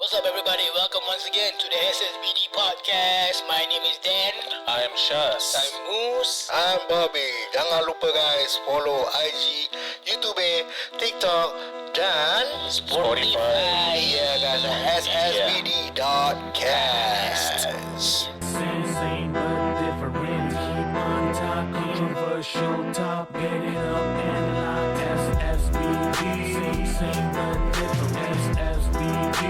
What's up, everybody? Welcome once again to the SSBD podcast. My name is Dan. I am Shaz. I'm Moose. I'm Bobby. Jangan lupa guys, follow IG, YouTube, TikTok dan Spotify. Yeah guys, ssbd.cast. Same but different. Keep on top, controversial talk. Get it up and lock. SSBD. Same but different. SSBD.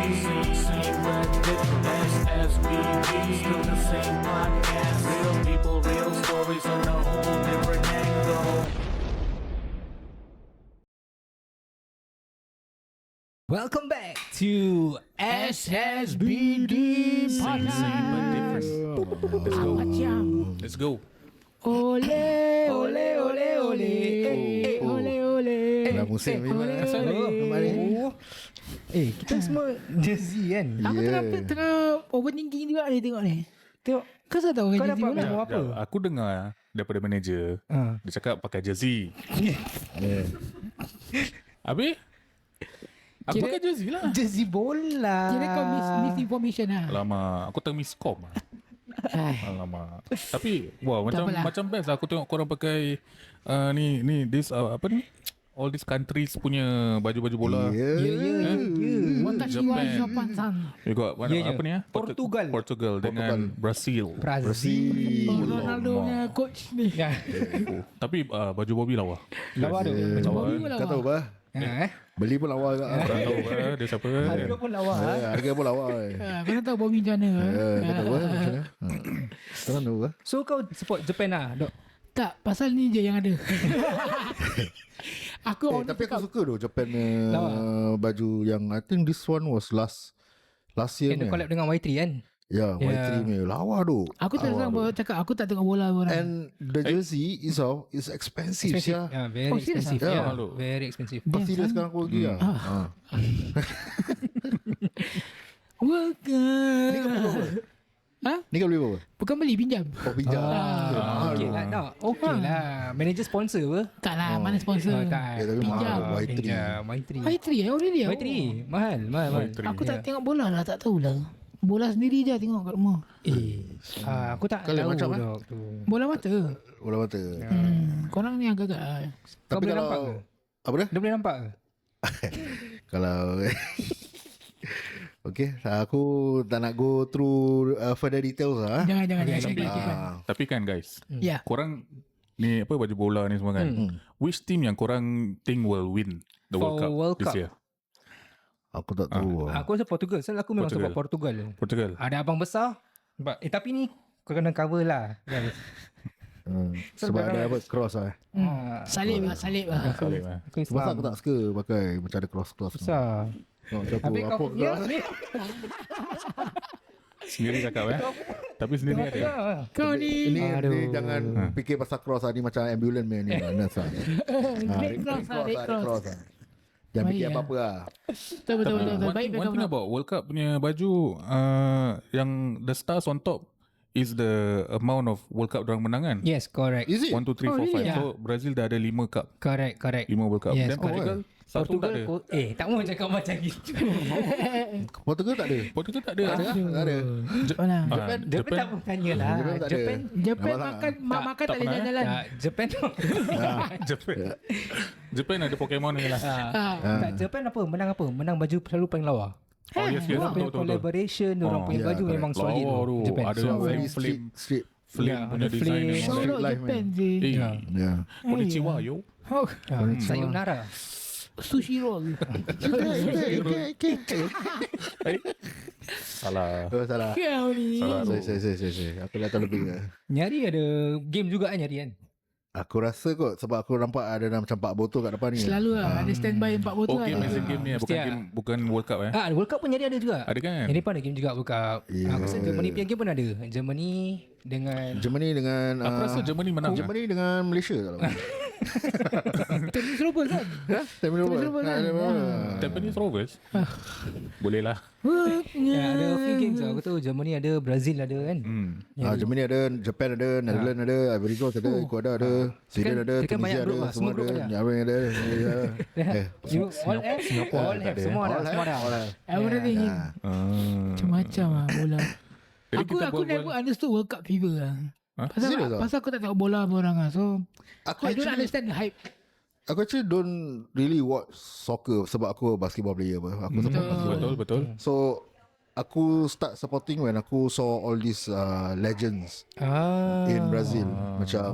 Same but different. SSBD. Still the same podcast. Real people, real stories on a whole different angle. Welcome back to SSBD Podcast. Let's go. Ole, ole, ole, ole, ole, ole. Dah musim ni ole, ole. Kita semua jersey kan? Aku tengah overthinking juga ni tengok ni. Tengok, kau tahu Kau kan jersey dapat bola? memo apa? Aku dengar daripada manager. Dia cakap pakai jersey. Habis? Aku Kira- pakai jersey lah. Jersey bola. Kira kau misinformation lah. Alamak, aku termiskom lah. Alamak. Tapi wah, Tak apalah. macam best lah. Aku tengok korang pakai ni this apa ni? All these countries punya baju-baju bola. Ya. Watashi wa Japan. Japan-san. You got Ya, ya. apa ni? Portugal dengan Brazil. Brazil. Ronaldo punya coach ni. Ya. Tapi baju Bobby lawa. Lawa tu. Macam Bobby pun Kau tahu lawa. apa? Beli pun lawa juga. Korang tahu dia siapa? Harga pun lawa. Harga pun lawa. Kau tak tahu Bobby macam mana? Kau tahu apa? Macam mana? Kau tahu apa? So kau support Japan lah, Dok? Tak, pasal ni je yang ada. Aku Tapi aku suka tu Japan Lawa. baju yang I think this one was last year Yang dia ni. collab dengan Y3 kan? Ya, Y3 ni lawa tu. Aku tak tahu cakap aku tak tengok bola orang. And the jersey is expensive. Expensive. Ya. Very Oh, serious expensive. ah? Yeah, Mahal tu. very expensive. Pas serius sekarang aku pergi lah. Worker. Ha? Ni kau beli berapa? Bukan beli, pinjam. Oh pinjam. Okay lah, Dok. Okay lah. Manager sponsor apa? Tak lah, mana sponsor. Tak. Ya, tapi Pinjam. mahal Y3. Pinjam Y3. Y3 oh really? Y3 mahal. Aku tak tengok bola lah, tak tahulah. Bola sendiri je tengok kat rumah. Aku tak Kalian tahu macam Dok tu. Bola mata. Bola mata. Korang ni agak-agak Kau Tapi boleh kalau nampak ke? apa dia? Dia boleh nampak ke? Kalau okay, aku tak nak go through further details lah. Jangan Tapi kan guys, Ya. korang ni apa baju bola ni semua kan, which team yang korang think will win the For World Cup World this Cup. year? Aku tak tahu. Aku rasa Portugal. Sebab aku memang support Portugal. Portugal. Ada abang besar. Tapi ni kau kena cover lah. Guys. Sebab ada apa cross lah. Salib lah. Salib lah. Aku Sebab Islam. aku tak suka pakai macam ada cross. Besar. Habis kau punya ni. Sendiri cakap tapi sendiri ada. Kau ni Ini Aduh. jangan fikir pasal cross lah. Ni macam ambulance man ni. Nurse lah. Red Cross lah, Red Cross. lah. Jangan Baik fikir lah. apa-apa lah. Betul. Baik One thing about World Cup punya baju, yang the stars on top is the amount of World Cup dorang menang kan. Yes, correct. Is it? 1, 2, 3, 4, 5. really? So Brazil dah ada 5 cup. Correct. 5 World Cup. Yes, Dan Portugal satu tak ada. tak mau cakap macam gitu. Portugal tak ada. Portugal tak ada. Tak ada. Mana? Japan tak pun tanya lah. Japan tak ada. Japan Nampak makan tak boleh pernah, jalan-jalan. Japan Japan ada Pokemon ni lah. tak, Japan apa? Menang baju selalu paling lawa. Oh yes, yes. Orang punya Betul. collaboration, orang punya ya, baju correct. memang solid. Lawa tu. Japan. Ada So, yang Very flame street. flame Ya, punya ada design flame. and all that. Shout out life, Japan man. je. Ya. Konnichiwa yo. Oh, sayonara. sushi roll. Salah. Oh, salah. Kau ni. Salah tu. Saya. Aku dah tahu lebih ke. Nyari ada game juga kan nyari kan? Aku rasa kot sebab aku nampak ada macam 4 botol kat depan ni. Selalu lah ada standby 4 botol Oh, game as in game ni bukan Mesti game, bukan World Cup World Cup pun nyari ada juga. Ada kan? Ini pun ada game juga World Cup. Ya. Aku rasa Germany punya game pun ada. Germany dengan Germany dengan Aku rasa Germany menang. Germany dengan Malaysia tak tahu. Tampines Rovers kan? Tampines Rovers Rovers. kan? Tampines Rovers. Boleh lah. Ya, ada few games lah. Aku tahu Germany ada, Brazil ada kan. Germany ada, Japan ada, Netherlands ada, Ivory Coast ada, Ecuador ada, Sweden ada, dia kan banyak Tunisia group ada, lah, semua semua group ada, ada. Nyaring ada. You all have, semua ada, semua ada. Everything. Macam-macam lah bola. Jadi Aku kita aku buat-buat- never understood World Cup fever lah. Serious tak? Pasal aku tak tengok bola sama orang lah. So Aku I don't actually- understand the hype. Aku actually don't really watch soccer sebab aku basketball player apa. Aku support basketball. Betul. So aku start supporting when aku saw all these legends in Brazil. Macam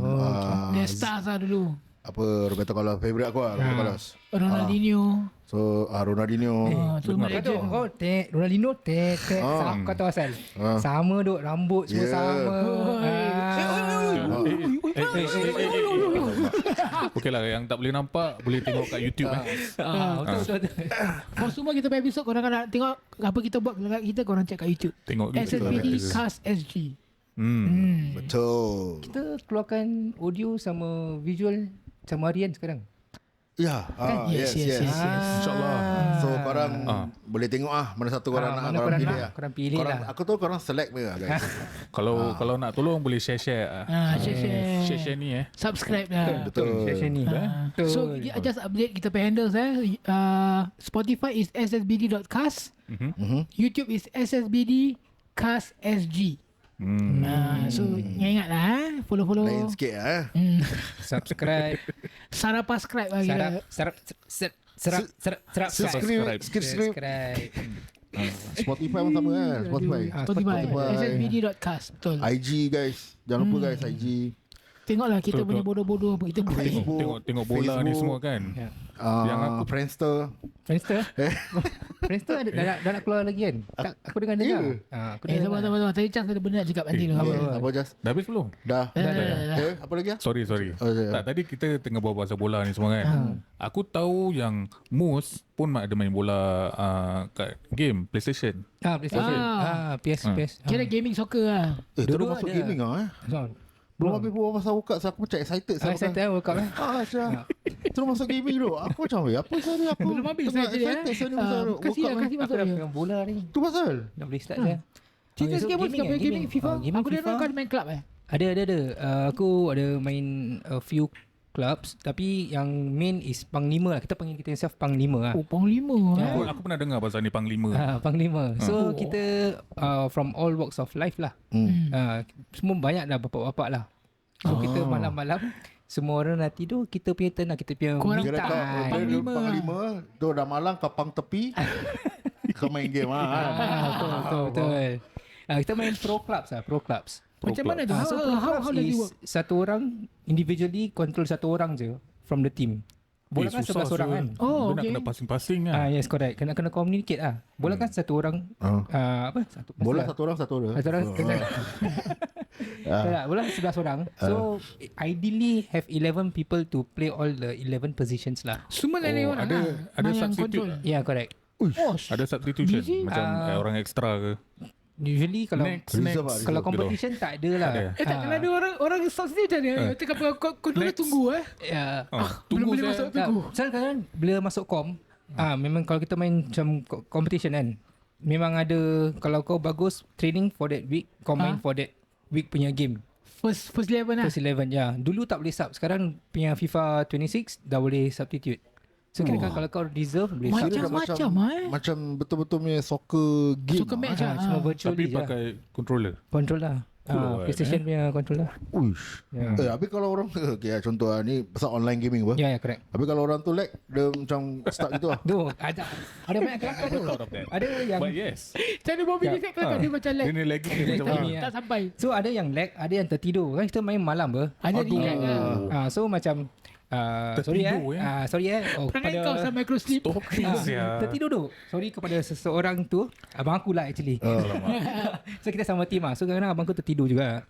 Dia stars lah dulu. apa Roberto Carlos, favorite aku lah Roberto Carlos. Ronaldinho. So Ronaldinho. Tu legend. Kau Ronaldinho sama kau tahu asal. Sama duk rambut semua Yeah. sama. Okey lah, yang tak boleh nampak boleh tengok kat YouTube Betul. For semua kita punya episode, korang nak tengok apa kita buat dekat kita, korang check kat YouTube. Tengok YouTube lah. SSBD Cast SG. Betul. Kita keluarkan audio sama visual sama harian sekarang. Ya, Yes. InsyaAllah. So korang boleh tengok mana satu korang nak, mana korang korang pilih nak, lah. korang pilih lah. Aku tahu korang select dia guys. Kalau nak tolong boleh share. Share ni Subscribe lah. Betul. Session ni. Betul. So just update kita punya handles Spotify is ssbd.cast. YouTube is ssbd cast sg. So ingat lah follow. Lain sikit lah Subscribe. Subscribe lah kira. Subscribe. Subscribe. Spotify pun sama kan. Spotify. Spotify ssbd.cast. Betul. IG guys. Jangan lupa guys IG. Tengoklah kita Betul, punya bodoh-bodoh apa kita buat. Tengok bola ni Facebook. semua kan. Yang aku Friendster. Friendster. Friendster dah nak keluar lagi kan? Aku dengar. Aku dengar. Sabar. Tadi Chance ada benda nak cakap nanti dulu. Apa Jas? Dah habis belum? Dah. Dah. Apa lagi ah? Sorry. Oh, ya. Tak, tadi kita tengah bawa pasal bola ni semua kan. Aku tahu yang Mus pun ada main bola kat game PlayStation. PlayStation. PS. Kira gaming soccer lah. Terus Dulu masuk ada. gaming Belum habis berbual pasal World Cup, so aku macam excited. Saya World Cup eh. Terus masuk gaming tu. Aku macam, apa pasal ni aku? Belum habis tengah saja ya. excited pasal ni pasal World Kasih Cup ni. masuk Aku dah dia. pegang bola ni. Tu pasal? Dah boleh start dah. Cerita sikit pun gaming, gaming FIFA. gaming Aku dah FIFA. kau ada main club Ada. Aku ada main a few clubs, tapi yang main is Panglima lah. Kita panggil kita self Panglima lah. Oh, Panglima Aku pernah dengar pasal ni Panglima. Panglima. So kita from all walks of life lah. Semua banyak dah bapak-bapak lah. So kita malam-malam semua orang dah tidur, kita punya turn lah, kita punya Korang me Kira time. kau Panglima. Panglima tu dah malam kau pang tepi. Kau main game Betul. Kita main pro clubs. Macam mana tu? So pro How clubs does it is work? satu orang individually control satu orang je from the team. Bola kan 11 orang kan. Oh, Dia nak okay. kena passing-passing lah. Yes, correct. Kena communicate lah. Bola kan satu orang Bola satu orang. Satu orang. Tak, bola 11 orang. So ideally have 11 people to play all the 11 positions lah. Semua lain orang ada yang substitute. control. Yeah, correct. Ada substitution Busy? macam orang extra ke. Usually kalau Reserve lah, kalau reserve. competition tak ada lah. Tak ada. Tak kena ada orang subs ni macam mana? Cakap kau dulu Next. tunggu Ya. Tunggu boleh saya. masuk tunggu. Kan bila masuk kom, memang kalau kita main macam competition kan, memang ada, kalau kau bagus training for that week, kau main for that week punya game. First 11 lah. First 11 ya. Dulu tak boleh sub, sekarang punya FIFA 26 dah boleh substitute. So kira kalau kau reserve boleh sub. Macam-macam Macam betul-betul punya soccer game. Soccer match lah. Semua virtually Tapi je lah. pakai controller. Control lah. PlayStation punya control lah. Uish. Ya. Habis kalau orang okay, contoh ni pasal online gaming apa? Ya, correct. Habis kalau orang tu lag, dia macam start gitu lah. Tu ada banyak kelakar tu. Thought of that. Ada yang But yes. Macam mana Bobby ni kelakar dia macam lag. Dia ni lagi dia macam Lagi mana? ni. Tak sampai. So ada yang lag, ada yang tertidur. Kan kita main malam ber. Ada relax lah. So macam sorry Tertidur, sorry Perangai kau sama micro sleep. tertidur tu. Sorry kepada seseorang tu. Abang aku lah actually. So kita sama team lah. So kadang-kadang abang aku tertidur juga.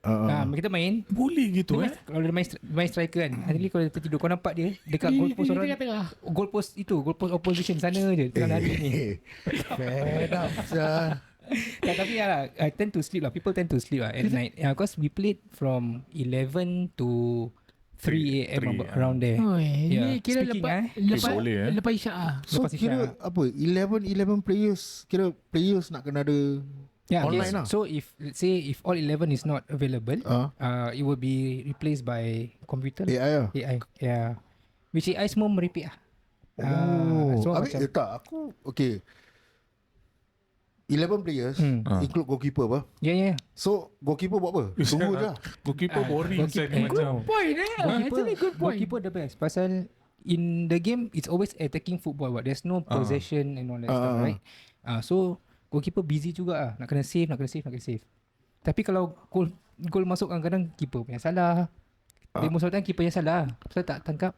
Kita main. Boleh gitu Kalau dia main striker kan, nanti kalau dia tertidur, kau nampak dia dekat goalpost orang, tengah-tengah. goalpost opposition sana je tengah lari ni. Fed up sah. Tapi lah, I tend to sleep lah. People tend to sleep lah at night. Because we played from 11 to 3 AM around there. Oh, Yeah. ni kira Speaking, lepas boleh, lepas Isyak ah. So Lepas kira Isyak. apa 11 players, kira players nak kena ada Yeah, online okay. lah. So if let's say if all 11 is not available, it will be replaced by computer lah. AI lah. AI. Yeah. Which AI semua meripik lah. So habis macam tak aku okay 11 players include goalkeeper apa. yeah. So goalkeeper buat apa? Tunggu je lah. Goalkeeper boring goalkeeper- saya macam. Point actually good point. Goalkeeper the best. Pasal in the game it's always attacking football. But there's no possession and all that stuff, right? So goalkeeper busy juga lah. Nak kena save. Tapi kalau goal masuk kadang-kadang keeper punya salah. Dia most of the time keeper yang salah. Pasal tak tangkap.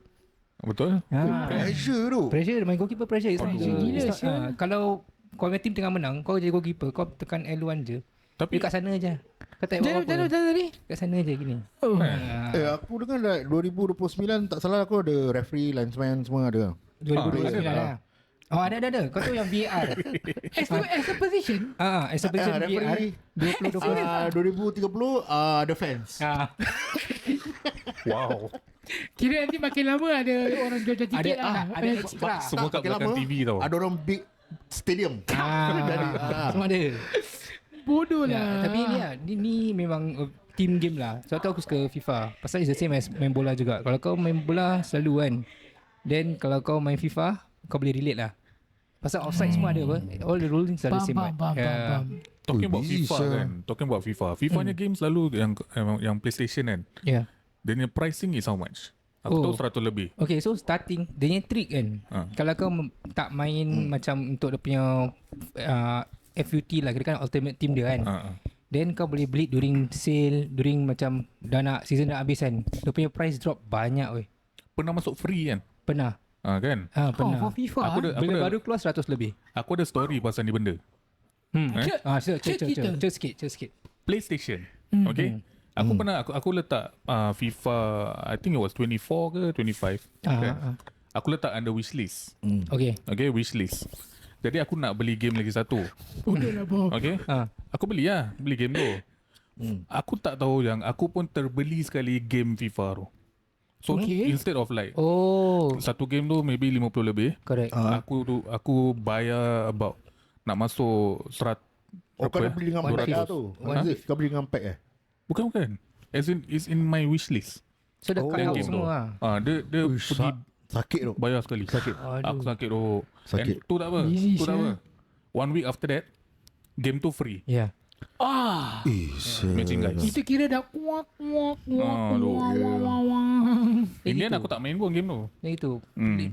Betul? Pressure tu. Pressure, main goalkeeper pressure. Pressure gila, sial. Kalau kau punya team tengah menang, kau jadi goalkeeper, kau tekan L1 je. Tapi Dia kat sana je. Kau tak buat apa. Tadi. Kat sana je gini. Oh. Aku dengar like 2029 tak salah aku ada referee, linesman semua ada. 2029 ada. lah. Oh ada. Kau tahu yang VAR. As a position. As a position VAR referee 2030 ada fans. wow. Kira nanti makin lama ada orang jual-jual tiket lah. ada extra. Semua kat makin belakang lama, TV tau. Ada orang big stadium. Semua ada. Bodoh Ya, lah. tapi ni memang team game lah. Sebab tu aku suka FIFA. Pasal it's the same as main bola juga. Kalau kau main bola selalu kan. Then kalau kau main FIFA, kau boleh relate lah. Pasal offside semua ada apa. All the rules are the same. Faham. Talking about busy, FIFA sir. kan. Talking about FIFA. FIFA-nya game selalu yang PlayStation kan. Yeah. Dia punya pricing is how much? Aku tahu 100 lebih. Okay, so starting dia punya trick kan. Kalau kau tak main macam untuk dia punya FUT lah, kira kan ultimate team dia kan. Then kau boleh beli during sale, during macam season dah habis kan. Dia punya price drop banyak weh. Pernah masuk free kan? Pernah. Kan? Pernah. For FIFA. Aku Bila ada baru keluar 100 lebih. aku ada story pasal ni benda. Cek sikit. PlayStation. Okay? Aku pernah aku letak FIFA, I think it was 24 ke 25. Okay? Aku letak under wishlist. Okay. Okay, wishlist. Jadi aku nak beli game lagi satu. Bodoh lah Bob. Okay? Aku beli game tu. Aku tak tahu yang aku pun terbeli sekali game FIFA tu. So instead of like satu game tu maybe 50 lebih, Correct. aku bayar about nak masuk Kau kena beli dengan pack lah tu. Kau beli dengan pack Bukan. As in, it's in my wish list. So dah cut out game tu. semua lah. Dia pergi sakit tu. bayar sekali. Sakit. Aku sakit tu. Sakit. And tu tak apa. Busy, Tu tak sir. apa. 1 week after that, game tu free. Yeah. Imagine guys. Itu kira dah kuak. In the end aku tak main pun game tu. Yang itu.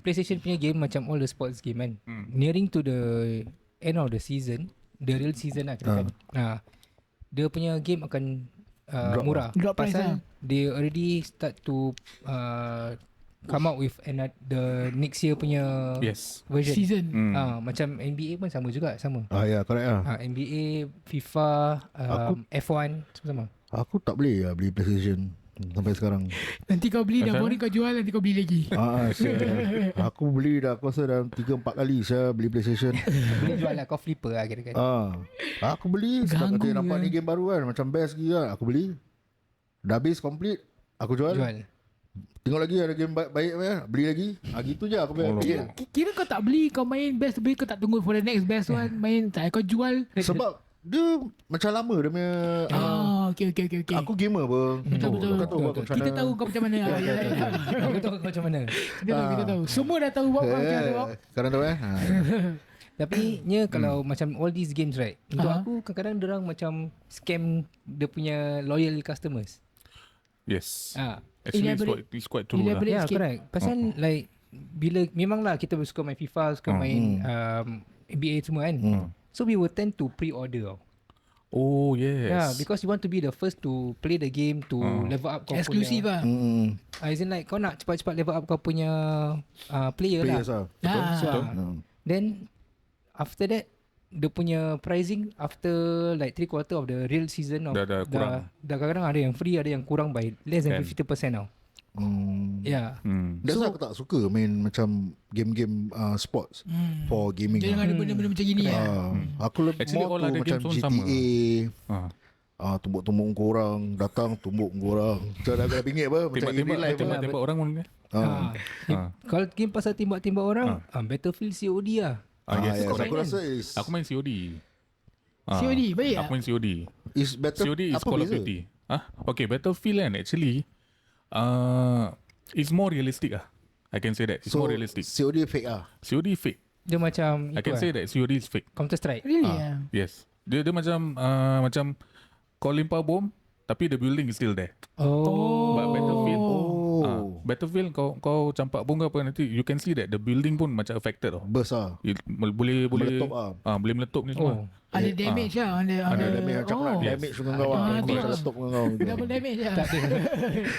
PlayStation punya game macam all the sports game kan. Nearing to the end of the season, the real season lah kira kan. Dia punya game akan murah. Drop price Pasal lah. they already start to come out with the next year punya Yes. version. Season. Macam NBA pun sama juga. Ya, correct lah. NBA, FIFA, F1 sama-sama. Aku tak boleh beli PlayStation sampai sekarang. Nanti kau beli dah Asal? boring kau jual, nanti kau beli lagi. Aku beli dah, aku rasa dah 3-4 kali saya beli PlayStation. Boleh jual lah. Kau flipper lah kira kan. Aku beli sebab Ganggu kata nampak ke? ni game baru kan, macam best gila. Aku beli. Dah habis complete, aku jual. Tengok lagi ada game baik beli lagi. Gitu je aku bayar. Kira kau tak beli, kau main best beli, kau tak tunggu for the next best one. Main tak, kau jual. Sebab dia macam lama dia punya Okay. aku gamer apa. Betul. Kau tahu aku macam Kita mana. tahu kau macam mana. Aku tahu kau macam mana. Kita tahu. Semua dah tahu Bob kau macam mana Bob. Sekarang tahu Tapi kalau macam all these games right, untuk aku kadang-kadang diorang macam scam dia punya loyal customers. Yes. Ah, Actually it's quite true lah. Elaborate yeah, sikit. correct. Pasal like bila memanglah kita suka main FIFA, suka main NBA semua kan. So we will tend to pre-order. Oh yes. Yeah, because you want to be the first to play the game, to level up kau Eksklusif punya. lah. As in like kau nak cepat-cepat level up kau punya player Players lah. lah. So, then after that dia punya pricing after like 3/4 of the real season of Dah kurang. dah kadang-kadang ada yang free, ada yang kurang by less than Kan. 50% now. Yeah. That's why aku tak suka main macam game-game sports for gaming. Jangan ada benda-benda macam gini. Aku lebih Actually, more all to other macam games pun sama. GTA, tumbuk-tumbuk muka orang, datang tumbuk muka orang. Macam dah bingit apa, macam in real life apa. Tembak orang pun. Kalau game pasal tembak-tembak orang, Battlefield COD lah. Yes, Yes, correct. aku rasa is Aku main COD. COD, baik Aku main COD. is better. COD is apa Call of beza? Duty. Okay, Battlefield kan actually it's more realistic I can say that. It's So more realistic. COD fake COD fake. Dia macam I can say that COD is fake. Counter Strike. Really Yes. Dia macam kau lempar bom tapi the building is still there. But Battlefield Battlefield kau campak bom ke apa nanti you can see that the building pun macam affected tau. Burst Boleh Meletup boleh meletup ni semua. Ada damage lah on the damage macam nak damage dengan kau tengok. Kau letup dengan kau gitu. Double damage lah.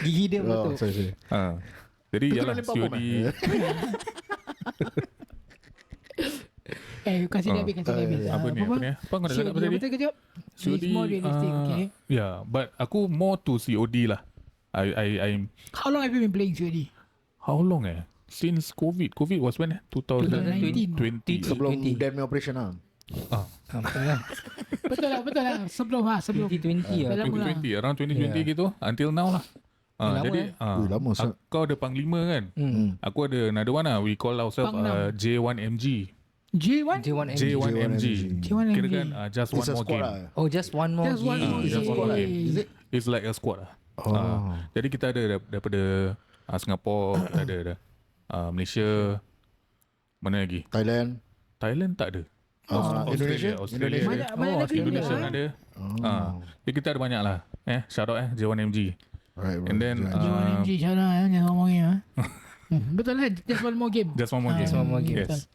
Gigi dia betul. Sorry. Jadi Betul yalah lempar COD bom, Kasih dia habis, kasih dia habis. apa ni? Apa kau nak cakap apa tadi? Betul kejap. So it's more realistic, okay. Yeah, but aku more to COD lah. I'm How long have you been playing COD? how long since COVID was when 2020. Sebelum damn operation Betul lah. Sebelum 2020 lah. Dalam 2020 around 2020 gitu until now lah. Jadi lama sangat. kau ada panglima kan? Aku ada another one lah. We call ourselves Pangnam. J1MG. J1? J1MG. J1MG. Kira kan just one It's a more squad game. Oh, just one more Just one game. more Just one more game. game. Is it? It's like a squad lah. Jadi kita ada daripada Singapore, kita ada Malaysia, mana lagi? Thailand. Thailand tak ada. Indonesia? Australia Indonesia. ada. Banyak negeri Indonesia lah. ada. Jadi kita ada banyak lah. Shout out J1MG. Right. And then J1MG cara jangan ngomongin betul lah, just one more game. just one more game. Just one more game. Yes.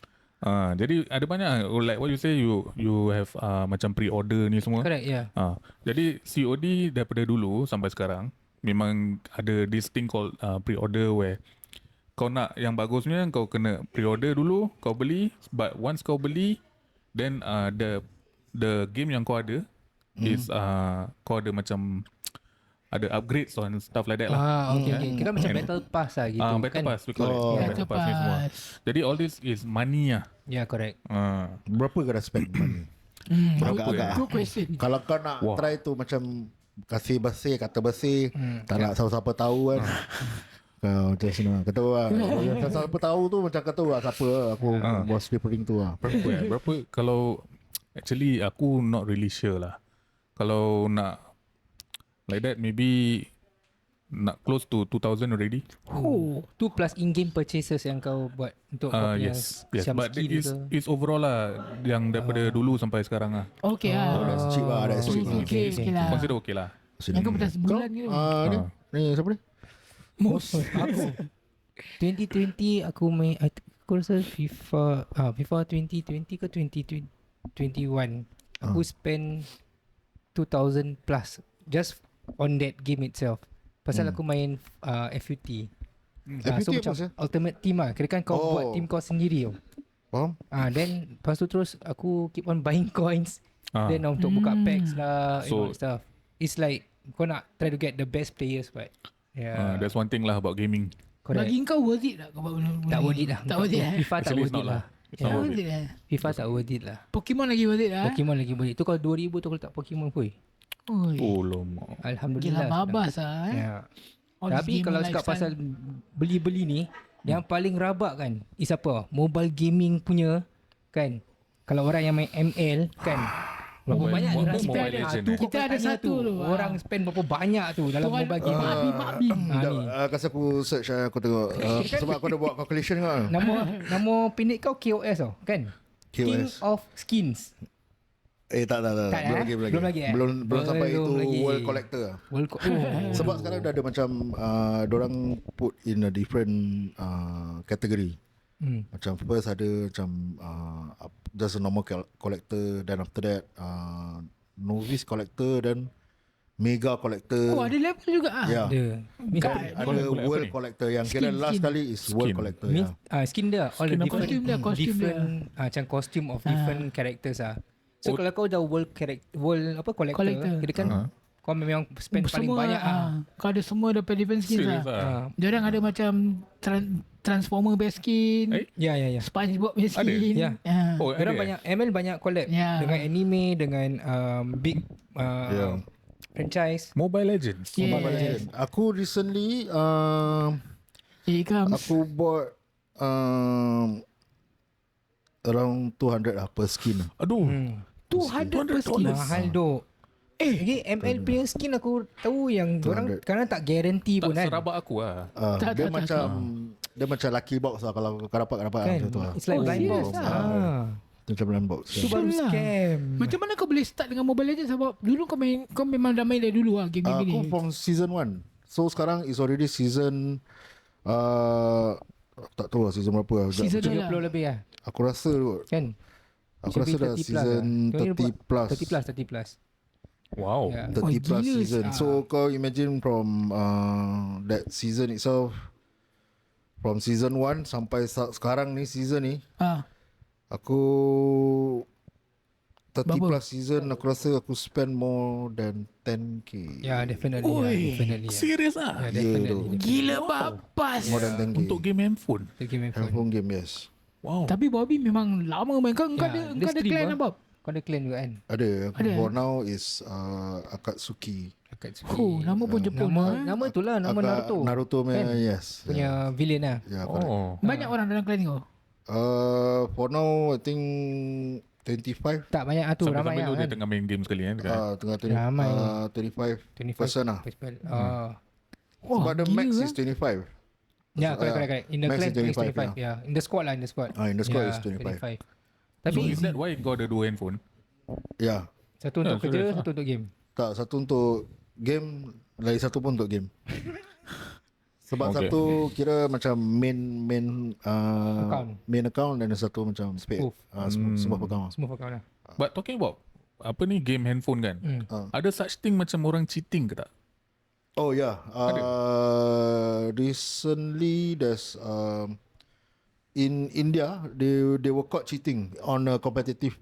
Jadi ada banyak like what you say you have macam pre-order ni semua. Correct, yeah. Jadi COD daripada dulu sampai sekarang memang ada this thing called pre-order where kau nak yang bagusnya kau kena pre-order dulu, kau beli, but once kau beli then the game yang kau ada is kau ada macam ada upgrades and stuff like that lah. Okay. Kira macam Battle Pass lah gitu. Battle kan? Pass we call it. Battle Pass ni semua. Jadi all this is money lah. Yeah, correct. Berapa kau dah spend money? Agak-agak. Good question. Kalau kau nak try tu macam kasih bersih, kata bersih, tak nak siapa-siapa tahu kan. Kau macam senang. Kata lah. Siapa tahu tu macam kata lah siapa aku bos preparing tu lah. Berapa kalau actually aku not really sure lah. Kalau nak like that maybe nak close to 2,000 already. Tu plus in-game purchases yang kau buat untuk kau punya Yes. macam But skill it's overall lah yang daripada dulu sampai sekarang lah. Okay lah. That's cheap lah. That's cheap lah. Okay lah. Consider okay lah. Yang kau pedas sebulan gitu. Ni siapa ni? Aku 2020 aku main aku rasa FIFA 2020 ke 2021 aku spend 2,000 plus just on that game itself. Pasal aku main FUT. So FUT macam apa sih? ultimate team lah. Kira kan kau buat team kau sendiri tau. Faham? Then lepas tu terus aku keep on buying coins. Then untuk buka packs lah, So- stuff. It's like kau nak try to get the best players, but yeah, That's one thing lah about gaming. correct. Bagi kau worth it tak kau buat benda-benda Tak ni? worth it lah. Tak worth it FIFA tak Actually worth it's not it lah. lah. It's not Tak worth worth it. it lah. FIFA tak worth it lah. Pokemon lagi worth it lah. Pokemon lagi worth it. Tu kalau 2,000 tu kalau tak Pokemon pun. Oi. Oh lama. Alhamdulillah. Gila babas lah Ya. All this Tapi gamer kalau cakap lifestyle. pasal beli-beli ni, yang paling rabak kan is apa? Mobile gaming punya kan. Kalau orang yang main ML kan. Berapa banyak Mobile orang spend? Legend, Tu eh. kau Kita ada tanya satu tu. Orang spend berapa banyak tu dalam mobile gaming. Babi. Ni. Kasih aku search aku tengok sebab aku dah buat calculation kan. Nama pendek kau KOS tau kan? King KOS. of Skins. Tak. Belum lagi. Belum sampai itu lagi. World Collector. World Sebab sekarang dah ada macam dorang put in a different category. Macam first ada macam just a normal collector, then after that novice collector, then mega collector. Oh ada level juga ah. Ya. Ada. Ada Apa world ni? collector yang kira last Skin. kali is world Skin. collector. Means, Ya. skin dia all the Skin different kostum dia, kostum different macam costume of different characters ah. So kalau kau dah world collector. Kira kan kau memang spend paling Semua banyak kau ada semua dapat different skins Serious lah. lah. Diorang ada macam Transformer best skin, Ya. SpongeBob best Ada, skin. ya. Oh, Orang ada banyak ML banyak collab Ya. dengan anime dengan big franchise. Mobile Legends. Yeah. Mobile Legends. Aku recently Here it comes. aku bought around 200 lah per skin. Aduh. 200 per skin. Mahal dok. Lagi ML punya skin aku tahu yang orang kadang tak guarantee Tak pun kan. serabak aku lah. Dia macam lucky box lah. Kalau kau dapat Kan? macam tu lah. It's like blind box. serious lah? Macam blind box. Itu baru Sure lah. scam. Macam mana kau boleh start dengan Mobile Legends sebab dulu kau memang dah main dari dulu lah game-game Aku ni. from season 1. So sekarang is already season tak tahu lah season berapa lah. Season 70 lebih lah. Aku rasa kot. Kan? Aku rasa dah season 30 plus. 30 plus. Wow. Yeah. 30 plus gila season. sah. So kau imagine from that season itself, from season 1 sampai sekarang ni season ni, aku 30 Berapa? plus season, aku rasa aku spend more than 10k. Yeah, definitely. Oi. Definitely. Serius ah? Yeah, Yeah, definitely. Gila bapas. More than 10k. Untuk game handphone. The game and phone. handphone game, yes. Wow. Tapi Bobby memang lama main. Kau Ya, ada dia clan streamer. lah Bob? Kau ada clan juga kan? Ada. Ada. For now is Akatsuki. Oh, nama pun Jepun lah. Nama tu lah, nama Naruto. Naruto punya, Kan? yes. Punya villain lah. Yeah, correct. Oh. Banyak orang dalam clan kau? For now, I think 25. Tak banyak tu, ramai Sambil-sambil lah tu dia kan? tengah main game sekali kan. dekat. Tengah Ramai. 25 person lah. Wah, But the gila max lah. is 25. Ya, correct. In the Max clan is tu is 25, 25. Yeah. In the squad lah, in the squad. In the squad Yeah, is 25. Tapi So is that why kau ada 2 handphone? Ya. satu untuk Yeah, kerja, serious satu untuk game. Tak, satu untuk game, lagi satu pun untuk game. Sebab Okay. satu kira macam main Account. main account dan satu macam spare. Smooth. Smooth account. Semua account lah. But talking about apa ni game handphone kan? Ada such thing macam orang cheating ke tak? Oh yeah. Recently there's in India they were caught cheating on a competitive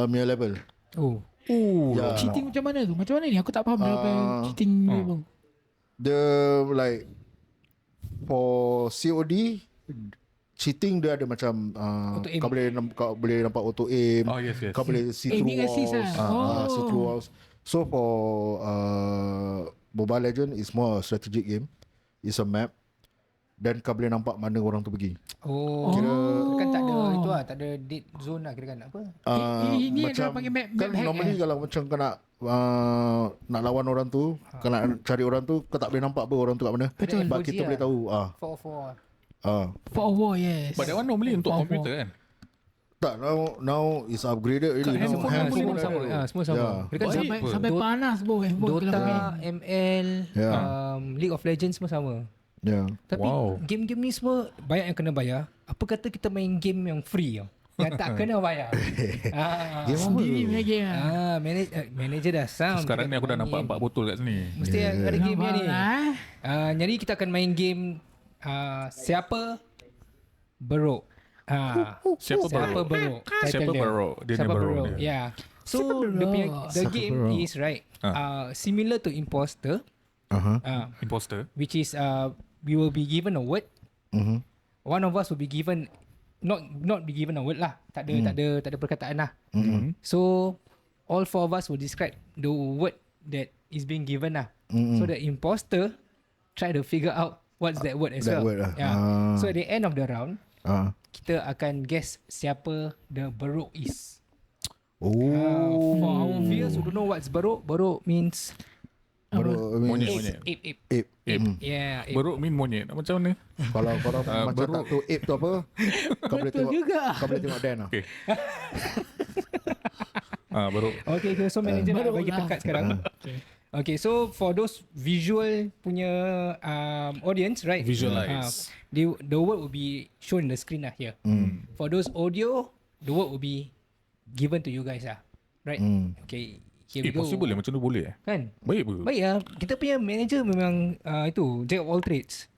level. Oh. Yeah. Cheating macam mana tu? Macam mana ni? Aku tak faham apa cheating ni bang. The like for COD cheating dia ada macam Auto aim. kau boleh nampak auto aim. Oh yes. Kau boleh see through Aiming assist walls. lah. See through walls. So for Mobile Legend is more a strategic game. It's a map. Dan kau boleh nampak mana orang tu pergi. Oh. Kan tak ada itu lah, tak ada dead zone lah kira kan apa? Ini macam adalah panggil map kan hack normally kalau macam kau nak lawan orang tu, kau nak cari orang tu, kau tak boleh nampak apa orang tu kat mana. Betul. But FOG kita lah. boleh tahu. 4-4. For war, yes. But that one normally untuk Faham, komputer kan? Tak, now is upgraded already. Kat handphone Now pun Semua ada. sama. Semua sama. Yeah. Kira kan Baik. sampai Sampai panas bro. Dota, ML, Yeah. League of Legends semua sama. Yeah. Tapi Wow. game-game ni semua banyak yang kena bayar. Apa kata kita main game yang free tau? Yang tak kena bayar. Game apa? Sendiri punya game lah. Manager dah sound. Sekarang ni kita aku dah main nampak game. 4 botol kat sini. Mesti ada game Nampak ni. lah, Jadi kita akan main game siapa beruk. Siapa Siapa beruk? beruk? Title Siapa dia. beruk? Dia ni Siapa beruk beruk? dia. Yeah. So Siapa the beruk? game beruk? is right. Similar to Imposter, Imposter. which is we will be given a word. One of us will be given not be given a word lah. Tak ada perkataan lah. So all 4 of us will describe the word that is being given lah. So the imposter try to figure out what's that word as That well. word lah. Yeah. So at the end of the round, kita akan guess siapa the beruk is. For our viewers who don't know what's beruk means Baru Monyet. ape. ape. Yeah, ape. Beruk mean monyet. Macam mana? Kalau korang macam baru- tak tahu ape tu apa, kau boleh Betul tengok. juga. Kau boleh tengok Dan lah. Okay. Beruk. Okay, so manager nak Beruk bagi lah. pekat sekarang. Okay, so for those visual punya audience, right? Visualize. The word will be shown in the screen lah here. For those audio, the word will be given to you guys lah. Right? Okay, here we go. Possible lah macam tu boleh Kan? Baik apa? Baik lah. Kita punya manager memang itu, jack of all trades.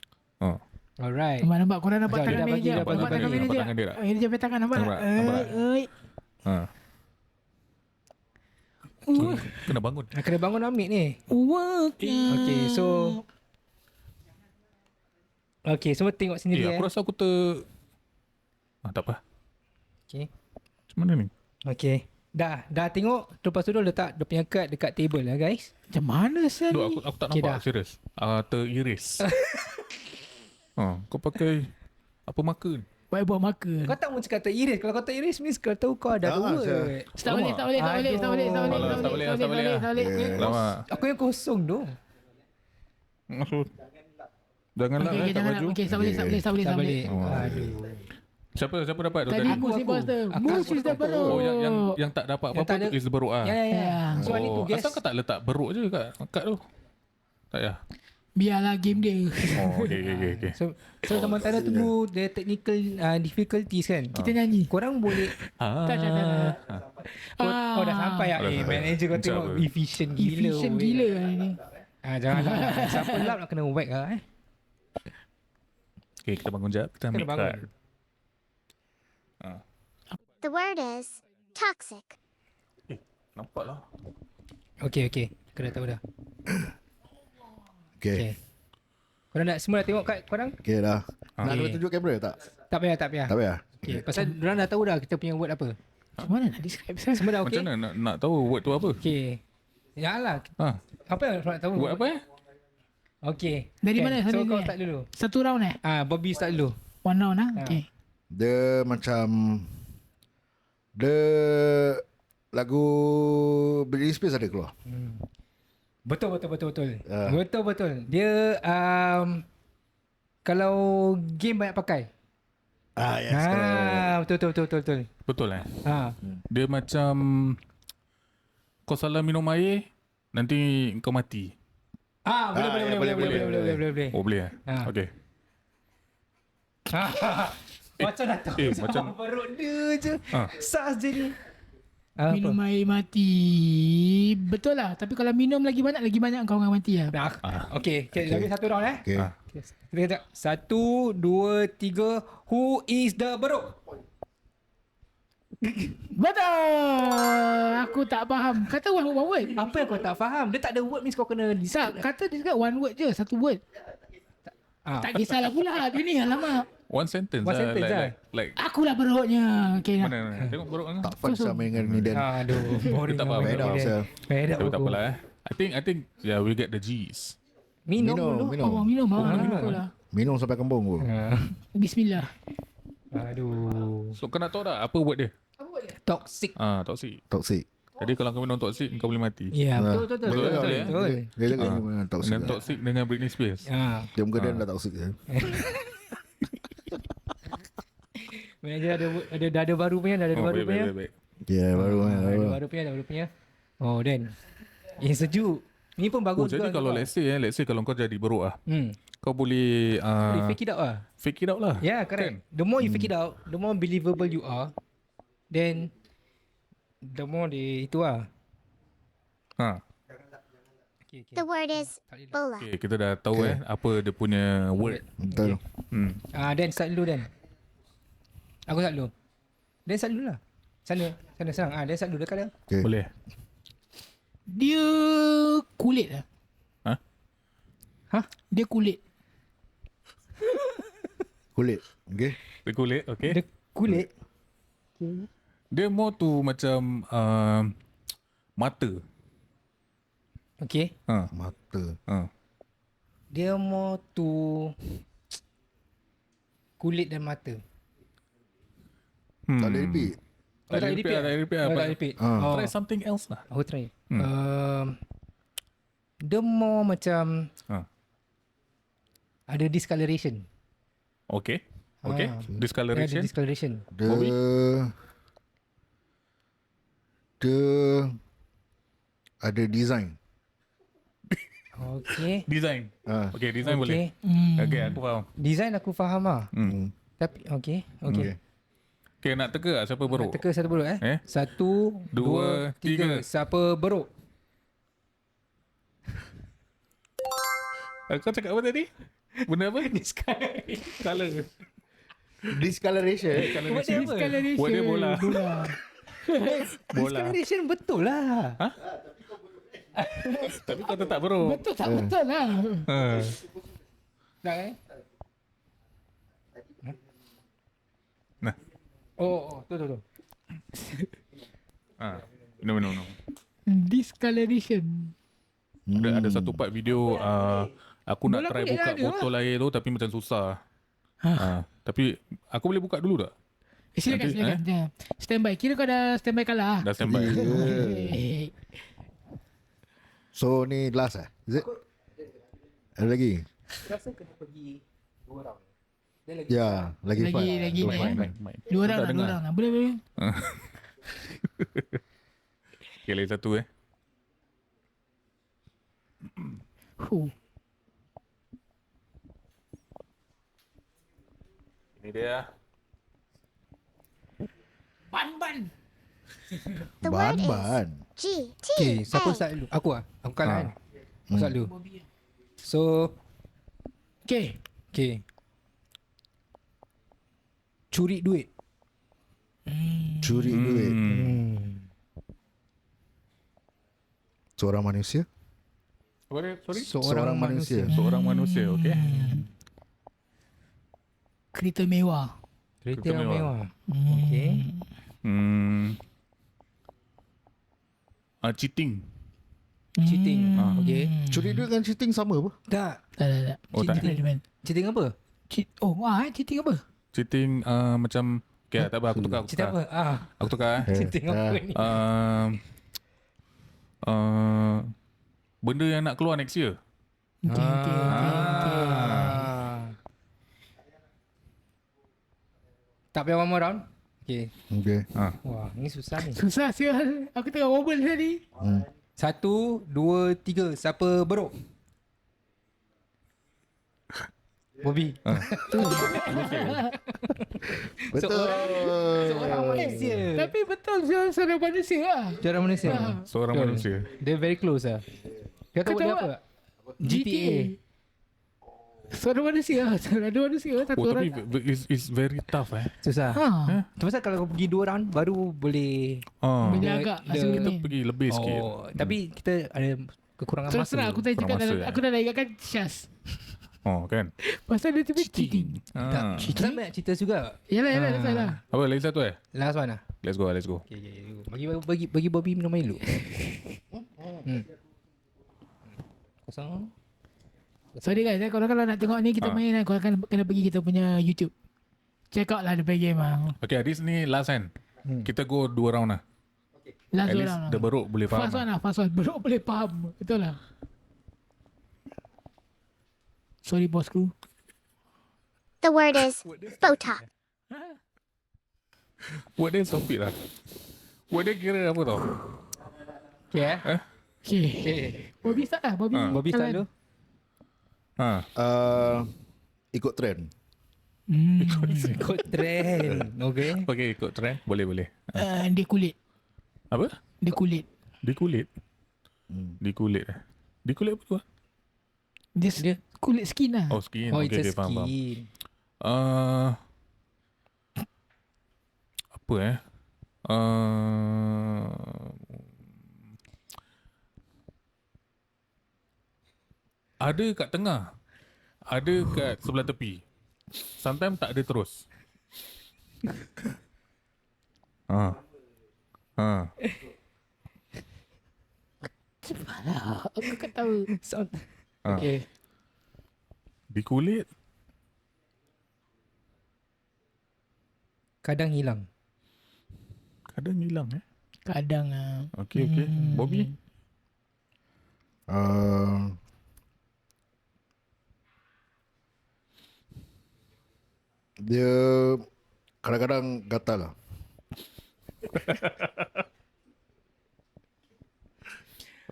Alright. Nampak korang nampak Sekejap, tangan dia dah bagi, manager. dah bagi, Nampak tangan nampak manager. tangan dia tak? Manager punya tangan nampak. Nampak, nampak. Oi. Kena bangun. Nak kena bangun ambil ni. Work. Okay, so okay, semua tengok sendiri Aku rasa aku tak apa. Okay. Macam mana ni? Okay. Dah tengok. Lepas tu dia letak dia punya kad dekat table lah guys. Macam mana sah Duh, ni? aku tak Okay, nampak, dah. serius. Teriris. Kau pakai apa marker ni? Whiteboard marker. Kau tak mau cakap teriris. Kalau kau teriris means kau tahu kau ada word. Start balik. Lama. Aku yang kosong tu. Maksud janganlah Okay, tak jangan baju. Okay, start balik. Aduh. Siapa dapat tu Tadi tadi? aku imposter. Aku Mus is the beruk. Oh yang tak dapat Yang tak apa-apa ada- tu is beruk ah. Ya. So I need to guess. Asal kau tak letak beruk je kat kad tu? Tak ya. Biarlah game dia. Oh, okay. So teman-teman tunggu the technical difficulties kan. Kita nyanyi. Korang boleh Tak. Oh dah sampai ya. Dah sampai. Manager kau tengok Macam apa? efficient gila. Efficient weh. gila hari ni. Jangan. Siapa lap nak kena whack lah Okay, kita bangun jap. Kita ambil Kena bangun. kad. The word is toxic. Nampak lah. Okay. Kau dah tahu dah. Okay. Korang semua dah tengok kad korang? Okay dah. Nak Okay. ada tunjuk kamera tak? Tak payah. Tak payah. Okay. Pasal korang dah tahu dah kita punya word apa. Macam mana nak describe sah? Semua dah okay? Macam mana nak tahu word tu apa? Okay. Yalah. Ha. Apa yang korang nak tahu? Word apa Okay. Dari Kan? mana So sana kau ni? start dulu. Satu round Bobby start dulu. One round Okay. Dia macam dia lagu Britney Spears ada keluar. Betul. Betul. Dia kalau game banyak pakai. Yes, correct. Betul. Betul Ha. Dia macam kau salah minum air, nanti kau mati. Boleh. Oh boleh Ah. Okay. Macam nak tahu macam perut dia je. Ah. Sas je ni. Minum air mati. Betul lah. Tapi kalau minum lagi banyak kau akan mati lah. Okay. Lagi satu round Okay. Kita kata 1, 2, 3. Who is the beruk? Betul. Aku tak faham. Kata one word. Apa yang kau tak faham? Dia tak ada word means kau kena Tak, kata dia cakap one word je. Satu word. Tak kisahlah pula. Dia ni alamak. one sentence One sentence like Akulah beruknya. Okay lah. mana tengok beruk kan. Tak fun sama dengan ni dan. Aduh, boring. Tak apa-apa. Bad out sel. Tapi tak apalah I think yeah we get the G's. Minum dulu. Oh, minum. Betul lah. Minum sampai kembung pun. Bismillah. Aduh. So kau nak tahu tak apa word dia? Toxic. Toxic. Toxic. Jadi kalau kau minum toxic kau boleh mati. Ya, betul. Betul. Dia cakap toxic. Dengan toxic dengan Britney Spears. Dia muka dia dah toxic je. Manager dah ada baru punya, Baik. Okay, baru. Baru punya. Oh, then. Yang sejuk. Ni pun bagus Jadi juga. kalau let's say kalau kau jadi beruk kau boleh boleh fake it out lah. fake it out lah. Yeah, correct. The more you fake it out, the more believable you are. Then the more itu lah. Okay. The word is bola. Okay, kita dah tahu apa dia punya word. Betul. Dan start dulu Dan. Aku start dulu. Dan start dulu lah. Sana serang. Dan start dulu dekat dia. Okay. Boleh. Dia kulit lah. Dia kulit. Kulit. Okay. Dia kulit, okay. Dia kulit. Dia more tu macam mata. Okay. Mata. Dia more to kulit dan mata. Tak boleh repeat. Tak repeat. Try something else lah. Aku try. Dia more macam ada discoloration. Okay. Ada Discoloration. discoloration. Dia ada design. Okay. Design. Okay, design boleh. Okay. Okay, aku faham. Design aku faham lah. Tapi okay. Okay, nak teka tak siapa beruk? Teka satu beruk 1, 2, 3. 3. Siapa beruk? Kau cakap apa tadi? Benda apa? Colour. Discoloration. Discoloration. Word dia bola. Bola. Discoloration betul lah. Tapi kau tetap beruk. Betul tak betul lah. Tak Nah. Oh, tu. No. Discoloration. Ada satu part video aku nak Bola try kulit buka ada botol air tu tapi macam susah. Tapi aku boleh buka dulu tak? Silakan. Ya. Standby. Kira kau dah standby kalah. Dah standby. So ni last Is it? Ada lagi? Rasa kena pergi 2 round. Dia lagi. Ya, lagi Lagi fight. ni. Mic. Dua Tak orang dengar. lah. Boleh. Okay, lagi satu Ini dia. Ban. The word is Ban. Okay, siapa G-T-A. start dulu? Aku Aku kalah kan? Aku start dulu. So, Okay. curi duit. Curi duit. Seorang manusia? Apa dia? Sorry? Seorang manusia. Seorang manusia, okay? Kereta mewah. Kereta yang mewah. mewah. Okay. Cheating. Cheating. Okay. Curi duit dengan cheating sama apa? Tak. Tak. Oh, tak. Cheating apa? Cheating apa? Cheating macam... Okay, tak apa. Aku tukar. Cheating apa? Aku tukar. Cheating apa ni? Benda yang nak keluar next year. Okay. Tak payah one more round? Okay. Okay. Wah, ni susah ni. Susah sial. Aku tengah wobble tadi. 1, 2, 3. Siapa beruk? Bobby. Betul. Seorang manusia. Tapi betul seorang manusia lah. Seorang manusia. Seorang Betul. manusia. Dia very close lah. Kau tahu Kau dia tahu apa? GTA. Seorang manusia. Ada manusia. Satu Oh, orang. tapi it's very tough Susah. Tu pasal kalau kau pergi 2 round baru boleh. Boleh Dia- agak dia- masuk Kita ni. pergi lebih sikit. Tapi kita ada kekurangan Terus masa. terang aku tadi cakap Kurang masa, aku dah nak ingatkan Syaz. Oh, kan? Pasal dia tiba cheating. Tak. Kita nak cerita juga. Yalah, dah salah. Apa lagi satu Last one lah. Let's go. Okay. Bagi Bobby minum air dulu. Kosong. Sorry guys, kalau nak tengok ni kita main kau akan kena pergi kita punya YouTube. Check out lah the play game lah. Okay, Adis ni last kan? Kita go 2 round lah. Last At least orang the beruk boleh faham Fast lah. one lah, fast one. Beruk boleh faham. Betul lah. Sorry bosku. The word is Botox. Word dia stop it lah. Word dia kira apa tau? Okay. Okay. Bobby start lah. Bobby start dulu. Ikut trend. Ikut trend. Okay. Okay, ikut trend. Boleh. Dia kulit. Apa? Dia kulit. Di kulit? Di kulit apa tu? Dia kulit skin lah. Oh, skin. Oh, it's Okay, a faham. skin. Apa ada kat tengah. Ada kat sebelah tepi. Sometimes tak ada terus. Cepatlah. Aku kan tahu. Okay. Di kulit. Kadang hilang. Kadang hilang Kadang lah. Okay. Bobby? Dia kadang-kadang gatal lah.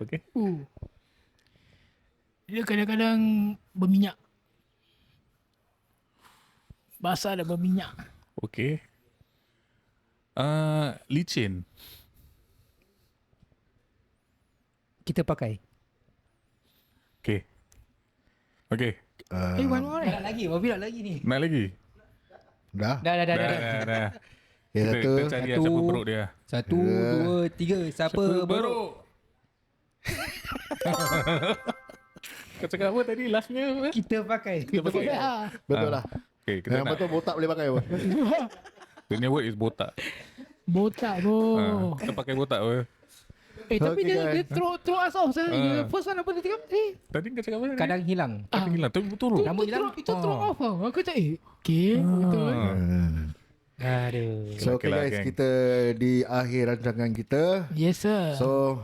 Okay. Dia kadang-kadang berminyak. Basah dan berminyak. Okay. Licin. Kita pakai. Okay. One more Nak lagi. Bobby nak lagi ni. Nak lagi? Dah? Dah. Dah. Okay, Kita cari satu. siapa perut dia. 1, 2, 3. Siapa beruk? Kau cakap apa tadi? Lastnya apa? Kita pakai. Betul lah. Okay, kita Yang nak. betul botak boleh pakai apa? The new word is botak. Botak bro. Kita pakai botak apa? Tapi Okay, dia guys. throw us off saya. First one apa dia cakap tadi? Tadi kau cakap apa? Kadang hilang. Kadang hilang. Tapi betul. Nama hilang. Itu throw off tau. Aku cakap okay betul. Aduh. So Okay okay, lah, guys, geng. kita di akhir rancangan kita. Yes sir. So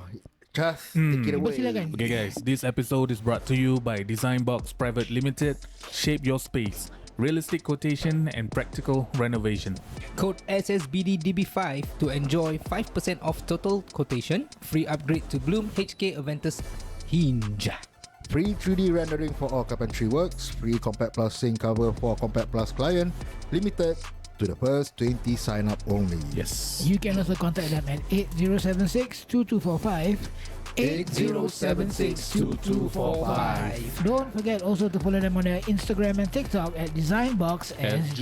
just take it away. Silakan. Okay guys, this episode is brought to you by Design Box Private Limited. Shape your space. Realistic quotation and practical renovation. Code SSBDDB5 to enjoy 5% off total quotation. Free upgrade to Bloom HK Aventus Hinge. Free 3D rendering for all carpentry works. Free Compact Plus sync cover for Compact Plus client. Limited to the first 20 sign up only. Yes. You can also contact them at 8076-2245. 8076-2245. Don't forget also to follow them on their Instagram and TikTok at DesignBoxSG.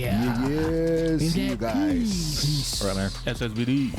Yes, With see you that, guys. peace. Alright man. SSBD.